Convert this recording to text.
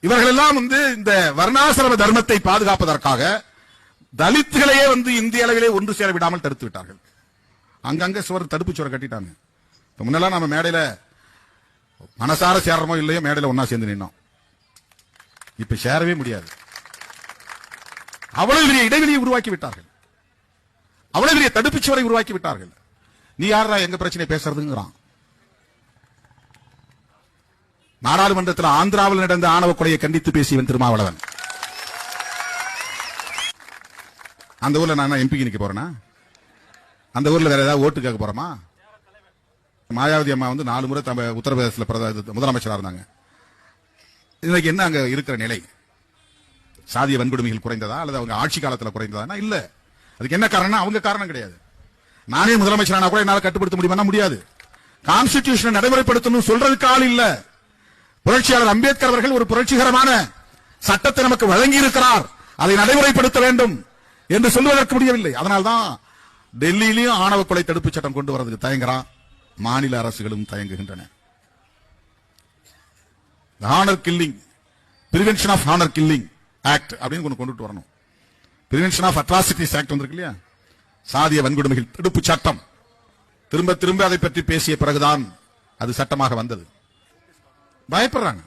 இவர்கள் எல்லாம் இந்த வர்ணாசிரம தர்மத்தை பாதுகாப்பதற்காக தலித்துகளையே இந்திய அளவிலே ஒன்று சேர விடாமல் தடுத்து விட்டார்கள். அங்கங்க சுவர் தடுப்பு சுவர் கட்டிட்டாங்க. முன்னெல்லாம் நம்ம மேடையில மனசார சேரமோ இல்லையோ மேடையில ஒன்னா சேர்ந்து நின்னோம். இப்ப சேரவே முடியாது. அவ்வளவு பெரிய இடைவெளியை உருவாக்கி விட்டார்கள். அவ்வளவு பெரிய தடுப்பு சுவரை உருவாக்கி விட்டார்கள். நீ யாரா எங்க பிரச்சனை பேசுறதுங்கிறான். நாடாளுமன்றத்தில் ஆந்திராவில் நடந்த ஆணவ கொலையை கண்டித்து பேசியவன் திருமாவளவன். அந்த ஊர்ல நான் எம்பிக்கு நிக்க போறேனா? அந்த ஊர்ல வேற ஏதாவது ஓட்டு கேட்க போறோமா? மாயாவதி அம்மா 4 முறை உத்தரப்பிரதேசத்தில் முதலமைச்சராக இருந்தாங்க. இன்னைக்கு என்ன அங்க இருக்கிற நிலை? சாதிய வன்கொடுமைகள் குறைந்ததா அல்லது அவங்க ஆட்சி காலத்தில் குறைந்ததா? இல்ல. அதுக்கு என்ன காரணம்? அவங்க காரணம் கிடையாது. நானே முதலமைச்சரான கூட என்னால் கட்டுப்படுத்த முடியுமா? முடியாது. கான்ஸ்டிடியூஷனை நடைமுறைப்படுத்தணும் சொல்றதுக்கு ஆள் இல்ல. புரட்சியாளர் அம்பேத்கர் அவர்கள் ஒரு புரட்சிகரமான சட்டத்தை நமக்கு வழங்கி இருக்கிறார், அதை நடைமுறைப்படுத்த வேண்டும் என்று சொல்வதற்கு முடியவில்லை. அதனால்தான் டெல்லியிலும் ஆணவ கொலை தடுப்பு சட்டம் கொண்டு வரதுக்கு தயங்குறான். மாநில அரசுகளும் தயங்குகின்றன. Honour killing, prevention of honour killing act அப்படின்னு கொண்டுட்டு வரணும். பிரிவென்ஷன் ஆஃப் அட்ராசிட்டிஸ் ஆக்ட் வந்திருக்கு இல்லையா? சாதிய வன்கொடுமைகள் தடுப்பு சட்டம். திரும்ப திரும்ப அதை பற்றி பேசிய பிறகுதான் அது சட்டமாக வந்தது. பயப்படுறாங்க.